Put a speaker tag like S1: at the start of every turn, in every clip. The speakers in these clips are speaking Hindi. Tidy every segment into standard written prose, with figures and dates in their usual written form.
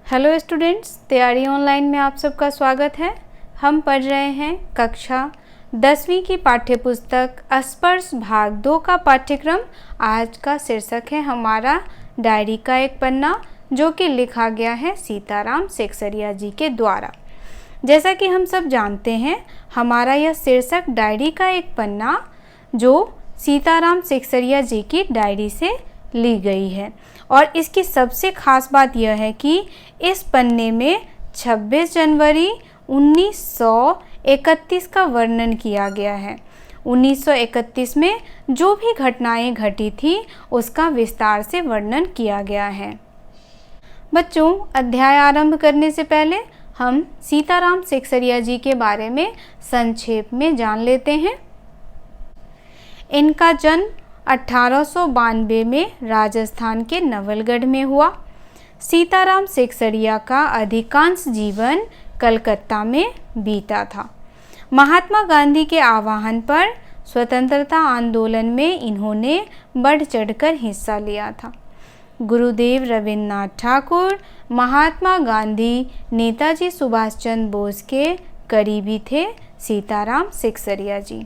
S1: हेलो स्टूडेंट्स, तैयारी ऑनलाइन में आप सबका स्वागत है। हम पढ़ रहे हैं कक्षा 10वीं की पाठ्यपुस्तक स्पर्श भाग 2 का पाठ्यक्रम। आज का शीर्षक है हमारा डायरी का एक पन्ना, जो कि लिखा गया है सीताराम सेक्सरिया जी के द्वारा। जैसा कि हम सब जानते हैं, हमारा यह शीर्षक डायरी का एक पन्ना जो सीताराम सेक्सरिया जी की डायरी से ली गई है। और इसकी सबसे खास बात यह है कि इस पन्ने में 26 जनवरी 1931 का वर्णन किया गया है। 1931 में जो भी घटनाएं घटी थी उसका विस्तार से वर्णन किया गया है। बच्चों, अध्याय आरंभ करने से पहले हम सीताराम सेक्सरिया जी के बारे में संक्षेप में जान लेते हैं। इनका जन्म 1892 में राजस्थान के नवलगढ़ में हुआ। सीताराम सेक्सरिया का अधिकांश जीवन कलकत्ता में बीता था। महात्मा गांधी के आह्वान पर स्वतंत्रता आंदोलन में इन्होंने बढ़ चढ़कर हिस्सा लिया था। गुरुदेव रविन्द्रनाथ ठाकुर, महात्मा गांधी, नेताजी सुभाष चंद्र बोस के करीबी थे सीताराम सेक्सरिया जी।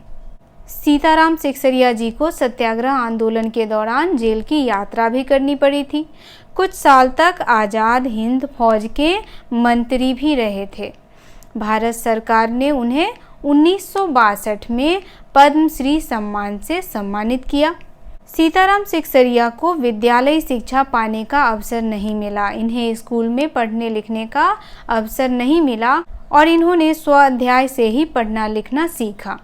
S1: सीताराम सेक्सरिया जी को सत्याग्रह आंदोलन के दौरान जेल की यात्रा भी करनी पड़ी थी। कुछ साल तक आज़ाद हिंद फौज के मंत्री भी रहे थे। भारत सरकार ने उन्हें 1962 में पद्मश्री सम्मान से सम्मानित किया। सीताराम सेक्सरिया को विद्यालयी शिक्षा पाने का अवसर नहीं मिला। इन्हें स्कूल में पढ़ने लिखने का अवसर नहीं मिला और इन्होंने स्वाध्याय से ही पढ़ना लिखना सीखा।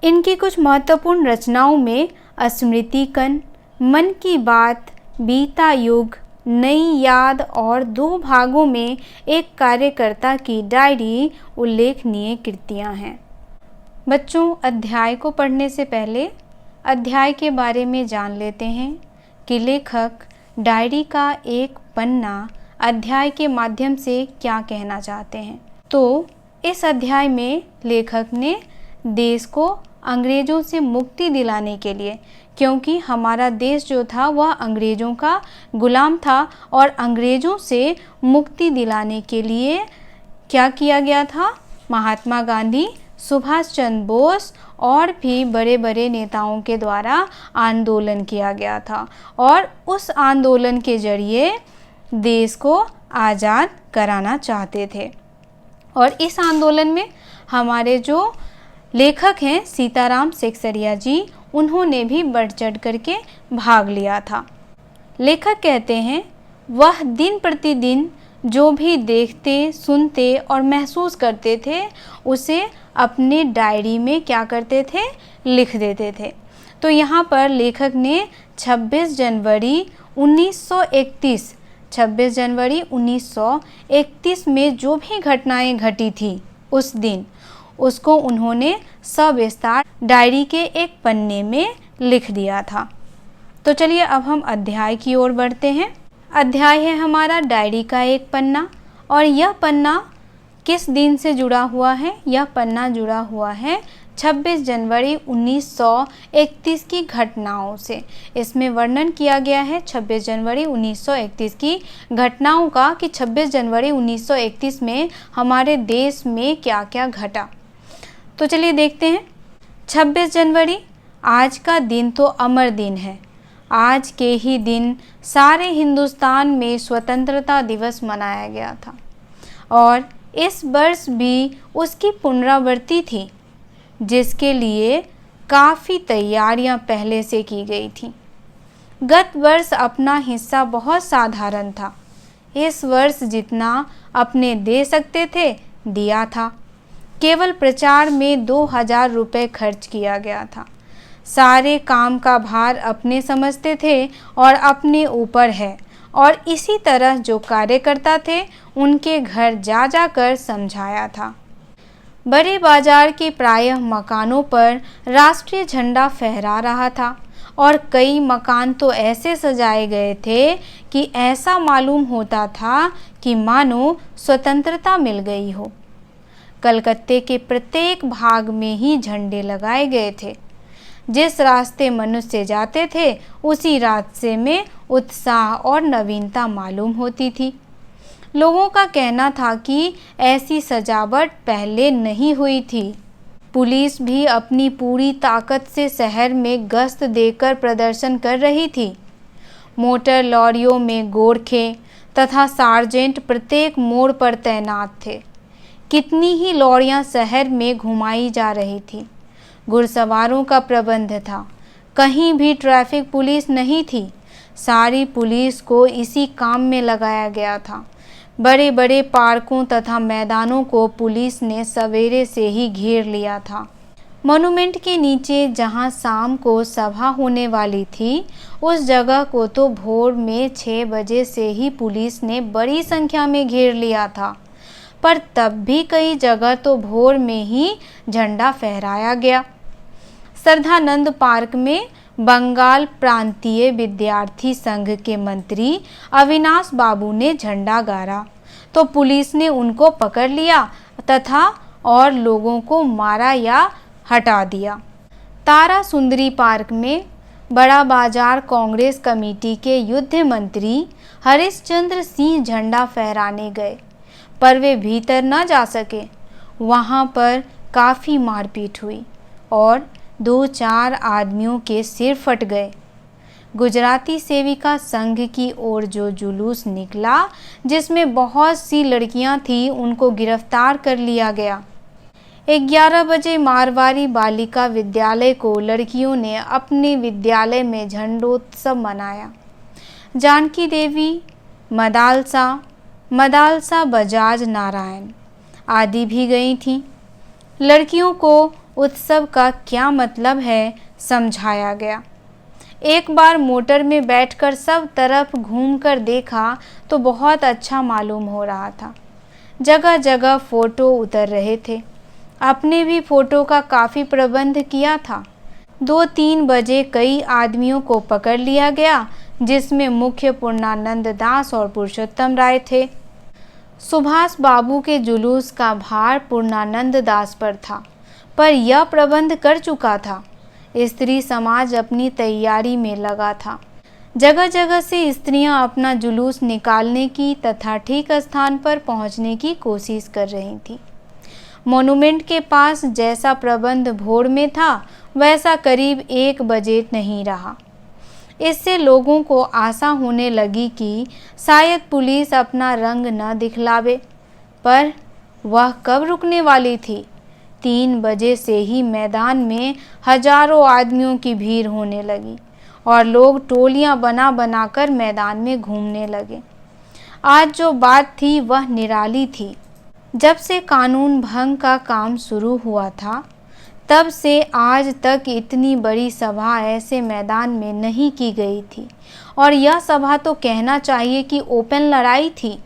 S1: इनकी कुछ महत्वपूर्ण रचनाओं में स्मृतिकण, मन की बात, बीता युग, नई याद और 2 भागों में एक कार्यकर्ता की डायरी उल्लेखनीय कृतियां हैं। बच्चों, अध्याय को पढ़ने से पहले अध्याय के बारे में जान लेते हैं कि लेखक डायरी का एक पन्ना अध्याय के माध्यम से क्या कहना चाहते हैं। तो इस अध्याय में लेखक ने देश को अंग्रेज़ों से मुक्ति दिलाने के लिए, क्योंकि हमारा देश जो था वह अंग्रेज़ों का गुलाम था, और अंग्रेज़ों से मुक्ति दिलाने के लिए क्या किया गया था, महात्मा गांधी, सुभाष चंद्र बोस और भी बड़े बड़े नेताओं के द्वारा आंदोलन किया गया था, और उस आंदोलन के जरिए देश को आज़ाद कराना चाहते थे। और इस आंदोलन में हमारे जो लेखक हैं सीताराम सेक्सरिया जी, उन्होंने भी बढ़ चढ़ करके भाग लिया था। लेखक कहते हैं, वह दिन प्रतिदिन जो भी देखते, सुनते और महसूस करते थे उसे अपने डायरी में क्या करते थे, लिख देते थे। तो यहाँ पर लेखक ने 26 जनवरी 1931 में जो भी घटनाएं घटी थी उस दिन, उसको उन्होंने सविस्तार डायरी के एक पन्ने में लिख दिया था। तो चलिए अब हम अध्याय की ओर बढ़ते हैं। अध्याय है हमारा डायरी का एक पन्ना, और यह पन्ना किस दिन से जुड़ा हुआ है? यह पन्ना जुड़ा हुआ है 26 जनवरी 1931 की घटनाओं से। इसमें वर्णन किया गया है 26 जनवरी 1931 की घटनाओं का, कि 26 जनवरी 1931 में हमारे देश में क्या क्या घटा। तो चलिए देखते हैं। 26 जनवरी, आज का दिन तो अमर दिन है। आज के ही दिन सारे हिंदुस्तान में स्वतंत्रता दिवस मनाया गया था, और इस वर्ष भी उसकी पुनरावृत्ति थी, जिसके लिए काफ़ी तैयारियां पहले से की गई थी। गत वर्ष अपना हिस्सा बहुत साधारण था। इस वर्ष जितना अपने दे सकते थे दिया था। केवल प्रचार में 2000 रुपये खर्च किया गया था। सारे काम का भार अपने समझते थे और अपने ऊपर है, और इसी तरह जो कार्यकर्ता थे उनके घर जा जाकर समझाया था। बड़े बाजार के प्रायः मकानों पर राष्ट्रीय झंडा फहरा रहा था, और कई मकान तो ऐसे सजाए गए थे कि ऐसा मालूम होता था कि मानो स्वतंत्रता मिल गई हो। कलकत्ते के प्रत्येक भाग में ही झंडे लगाए गए थे। जिस रास्ते मनुष्य जाते थे उसी रास्ते में उत्साह और नवीनता मालूम होती थी। लोगों का कहना था कि ऐसी सजावट पहले नहीं हुई थी। पुलिस भी अपनी पूरी ताकत से शहर में गश्त देकर प्रदर्शन कर रही थी। मोटर लॉरियों में गोरखे तथा सार्जेंट प्रत्येक मोड़ पर तैनात थे। कितनी ही लॉरियां शहर में घुमाई जा रही थी। घुड़सवारों का प्रबंध था। कहीं भी ट्रैफिक पुलिस नहीं थी। सारी पुलिस को इसी काम में लगाया गया था। बड़े बड़े पार्कों तथा मैदानों को पुलिस ने सवेरे से ही घेर लिया था। मॉन्यूमेंट के नीचे जहां शाम को सभा होने वाली थी, उस जगह को तो भोर में 6 बजे से ही पुलिस ने बड़ी संख्या में घेर लिया था। पर तब भी कई जगह तो भोर में ही झंडा फहराया गया। श्रद्धानंद पार्क में बंगाल प्रांतीय विद्यार्थी संघ के मंत्री अविनाश बाबू ने झंडा गाड़ा तो पुलिस ने उनको पकड़ लिया तथा और लोगों को मारा या हटा दिया। तारा सुंदरी पार्क में बड़ा बाजार कांग्रेस कमेटी के युद्ध मंत्री हरिश्चंद्र सिंह झंडा फहराने गए, पर वे भीतर न जा सके। वहां पर काफ़ी मारपीट हुई और 2-4 आदमियों के सिर फट गए। गुजराती सेविका संघ की ओर जो जुलूस निकला, जिसमें बहुत सी लड़कियां थीं, उनको गिरफ्तार कर लिया गया। 11 बजे मारवाड़ी बालिका विद्यालय को लड़कियों ने अपने विद्यालय में झंडोत्सव मनाया। जानकी देवी, मदालसा बजाज नारायण आदि भी गई थीं। लड़कियों को उत्सव का क्या मतलब है समझाया गया। एक बार मोटर में बैठकर सब तरफ घूमकर देखा तो बहुत अच्छा मालूम हो रहा था। जगह जगह फोटो उतर रहे थे। अपने भी फोटो का काफ़ी प्रबंध किया था। 2-3 बजे कई आदमियों को पकड़ लिया गया, जिसमें मुख्य पूर्णानंद दास और पुरुषोत्तम राय थे। सुभाष बाबू के जुलूस का भार पूर्णानंद दास पर था, पर यह प्रबंध कर चुका था। स्त्री समाज अपनी तैयारी में लगा था। जगह जगह से स्त्रियां अपना जुलूस निकालने की तथा ठीक स्थान पर पहुंचने की कोशिश कर रही थीं। मॉन्यूमेंट के पास जैसा प्रबंध भोर में था, वैसा करीब 1 बजे नहीं रहा। इससे लोगों को आशा होने लगी कि शायद पुलिस अपना रंग न दिखलावे, पर वह कब रुकने वाली थी। 3 बजे से ही मैदान में हजारों आदमियों की भीड़ होने लगी और लोग टोलियां बना बनाकर मैदान में घूमने लगे। आज जो बात थी वह निराली थी। जब से कानून भंग का काम शुरू हुआ था, तब से आज तक इतनी बड़ी सभा ऐसे मैदान में नहीं की गई थी, और यह सभा तो कहना चाहिए कि ओपन लड़ाई थी।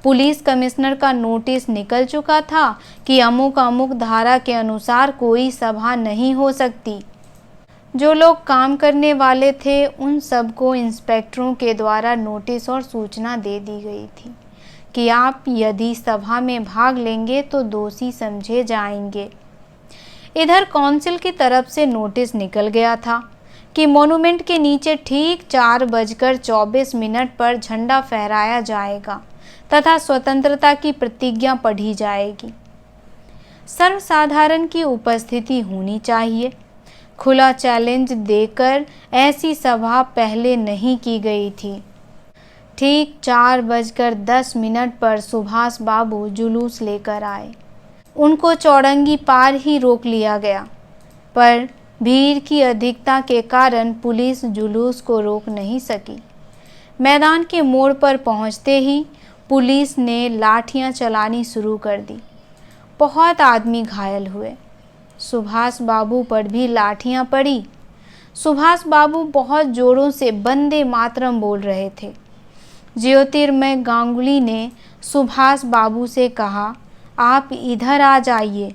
S1: पुलिस कमिश्नर का नोटिस निकल चुका था कि अमुक अमुक धारा के अनुसार कोई सभा नहीं हो सकती। जो लोग काम करने वाले थे, उन सबको इंस्पेक्टरों के द्वारा नोटिस और सूचना दे दी गई थी कि आप यदि सभा में भाग लेंगे तो दोषी समझे जाएंगे। इधर काउंसिल की तरफ से नोटिस निकल गया था कि मॉन्यूमेंट के नीचे ठीक 4:24 पर झंडा फहराया जाएगा तथा स्वतंत्रता की प्रतिज्ञा पढ़ी जाएगी। सर्वसाधारण की उपस्थिति होनी चाहिए। खुला चैलेंज देकर ऐसी सभा पहले नहीं की गई थी। ठीक 4:10 पर सुभाष बाबू जुलूस लेकर आए। उनको चौरंगी पार ही रोक लिया गया, पर भीड़ की अधिकता के कारण पुलिस जुलूस को रोक नहीं सकी। मैदान के मोड़ पर पहुंचते ही पुलिस ने लाठियां चलानी शुरू कर दी। बहुत आदमी घायल हुए। सुभाष बाबू पर भी लाठियां पड़ी। सुभाष बाबू बहुत जोरों से वंदे मातरम बोल रहे थे। ज्योतिर्मय गांगुली ने सुभाष बाबू से कहा, आप इधर आ जाइए,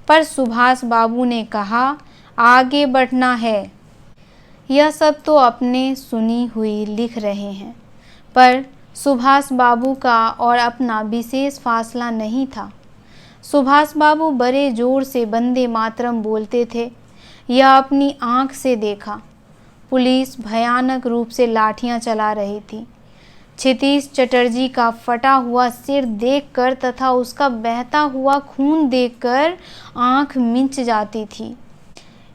S1: पर सुभाष बाबू ने कहा, आगे बढ़ना है। यह सब तो अपने सुनी हुई लिख रहे हैं, पर सुभाष बाबू का और अपना विशेष फासला नहीं था। सुभाष बाबू बड़े जोर से वंदे मातरम बोलते थे। यह अपनी आँख से देखा। पुलिस भयानक रूप से लाठियां चला रही थी। क्षितिज चटर्जी का फटा हुआ सिर देखकर तथा उसका बहता हुआ खून देखकर आंख मिंच जाती थी।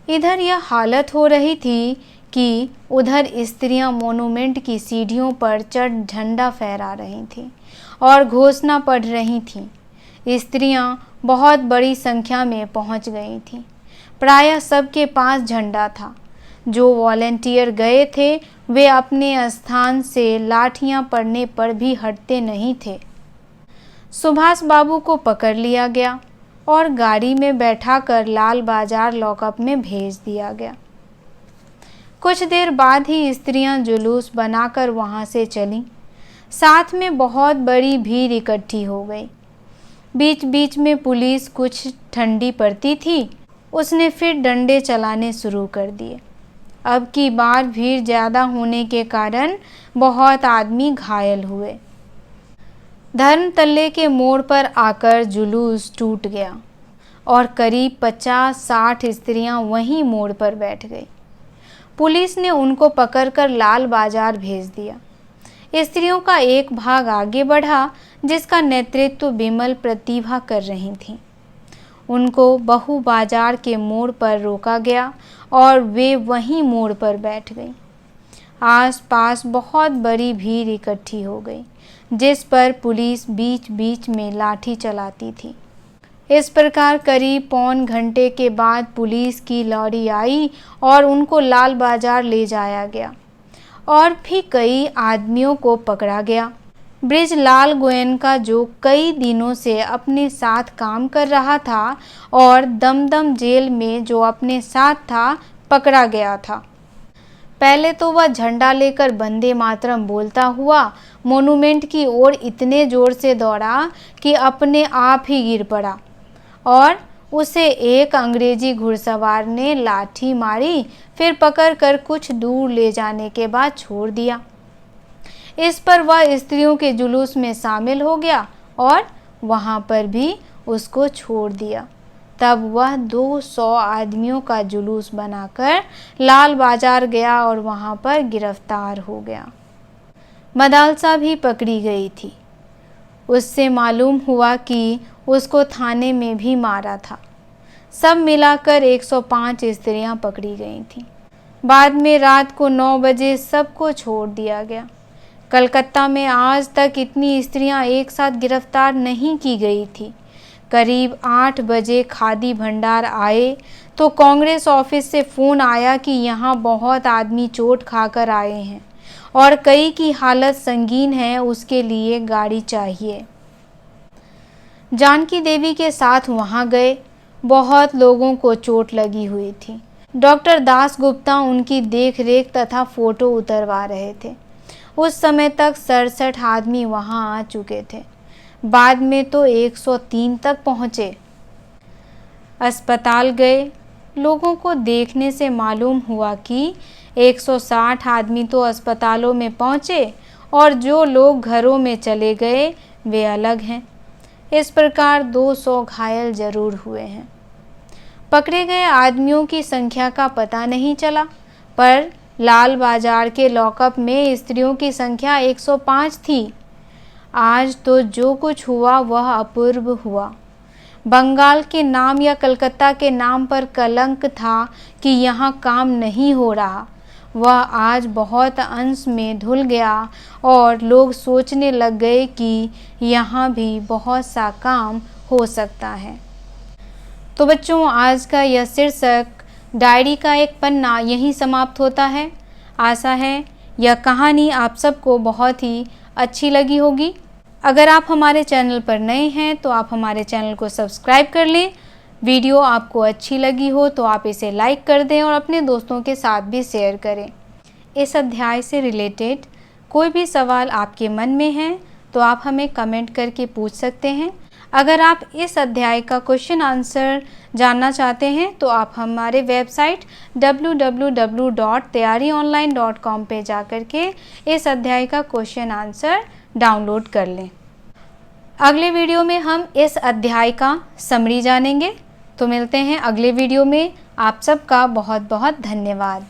S1: इधर यह हालत हो रही थी कि उधर स्त्रियां मोनूमेंट की सीढ़ियों पर चढ़ झंडा फहरा रही थीं और घोषणा पढ़ रही थीं। स्त्रियां बहुत बड़ी संख्या में पहुंच गई थीं। प्रायः सबके पास झंडा था। जो वॉलेंटियर गए थे वे अपने स्थान से लाठियां पड़ने पर भी हटते नहीं थे। सुभाष बाबू को पकड़ लिया गया और गाड़ी में बैठाकर लाल बाजार लॉकअप में भेज दिया गया। कुछ देर बाद ही स्त्रियां जुलूस बनाकर वहां से चलीं। साथ में बहुत बड़ी भीड़ इकट्ठी हो गई। बीच बीच में पुलिस कुछ ठंडी पड़ती थी, उसने फिर डंडे चलाने शुरू कर दिए। अब की बार भीड़ ज़्यादा होने के कारण बहुत आदमी घायल हुए। धर्मतल्ले के मोड़ पर आकर जुलूस टूट गया और करीब 50-60 स्त्रियां वहीं मोड़ पर बैठ गई। पुलिस ने उनको पकड़कर लाल बाजार भेज दिया। स्त्रियों का एक भाग आगे बढ़ा जिसका नेतृत्व विमल प्रतिभा कर रही थीं। उनको बहु बाजार के मोड़ पर रोका गया और वे वहीं मोड़ पर बैठ गईं। आसपास बहुत बड़ी भीड़ इकट्ठी हो गई जिस पर पुलिस बीच बीच में लाठी चलाती थी। इस प्रकार करीब पौन घंटे के बाद पुलिस की लॉरी आई और उनको लाल बाजार ले जाया गया और भी कई आदमियों को पकड़ा गया। बृजलाल गोयनका जो कई दिनों से अपने साथ काम कर रहा था और दमदम जेल में जो अपने साथ था पकड़ा गया था। पहले तो वह झंडा लेकर वंदे मातरम बोलता हुआ मोनूमेंट की ओर इतने जोर से दौड़ा कि अपने आप ही गिर पड़ा और उसे एक अंग्रेजी घुड़सवार ने लाठी मारी, फिर पकड़कर कुछ दूर ले जाने के बाद छोड़ दिया। इस पर वह स्त्रियों के जुलूस में शामिल हो गया और वहां पर भी उसको छोड़ दिया। तब वह 200 आदमियों का जुलूस बनाकर लाल बाजार गया और वहां पर गिरफ्तार हो गया। मदालसा भी पकड़ी गई थी। उससे मालूम हुआ कि उसको थाने में भी मारा था। सब मिलाकर 105 स्त्रियां पकड़ी गई थीं। बाद में रात को 9 बजे सबको छोड़ दिया गया। कलकत्ता में आज तक इतनी स्त्रियां एक साथ गिरफ्तार नहीं की गई थी। करीब 8 बजे खादी भंडार आए तो कांग्रेस ऑफिस से फ़ोन आया कि यहाँ बहुत आदमी चोट खाकर आए हैं और कई की हालत संगीन है, उसके लिए गाड़ी चाहिए। जानकी देवी के साथ वहाँ गए। बहुत लोगों को चोट लगी हुई थी। डॉक्टर दास गुप्ता उनकी देखरेख तथा फ़ोटो उतरवा रहे थे। उस समय तक 67 आदमी वहां आ चुके थे। बाद में तो 103 तक पहुंचे। अस्पताल गए। लोगों को देखने से मालूम हुआ कि 160 आदमी तो अस्पतालों में पहुंचे और जो लोग घरों में चले गए वे अलग हैं। इस प्रकार 200 घायल जरूर हुए हैं। पकड़े गए आदमियों की संख्या का पता नहीं चला, पर लाल बाजार के लॉकअप में स्त्रियों की संख्या 105 थी। आज तो जो कुछ हुआ वह अपूर्व हुआ। बंगाल के नाम या कलकत्ता के नाम पर कलंक था कि यहाँ काम नहीं हो रहा, वह आज बहुत अंश में धुल गया और लोग सोचने लग गए कि यहाँ भी बहुत सा काम हो सकता है। तो बच्चों, आज का यह शीर्षक डायरी का एक पन्ना यहीं समाप्त होता है। आशा है यह कहानी आप सबको बहुत ही अच्छी लगी होगी। अगर आप हमारे चैनल पर नए हैं तो आप हमारे चैनल को सब्सक्राइब कर लें। वीडियो आपको अच्छी लगी हो तो आप इसे लाइक कर दें और अपने दोस्तों के साथ भी शेयर करें। इस अध्याय से रिलेटेड कोई भी सवाल आपके मन में है तो आप हमें कमेंट करके पूछ सकते हैं। अगर आप इस अध्याय का क्वेश्चन आंसर जानना चाहते हैं तो आप हमारे वेबसाइट www.tayarionline.com पे जाकर के इस अध्याय का क्वेश्चन आंसर डाउनलोड कर लें। अगले वीडियो में हम इस अध्याय का समरी जानेंगे। तो मिलते हैं अगले वीडियो में। आप सबका बहुत बहुत धन्यवाद।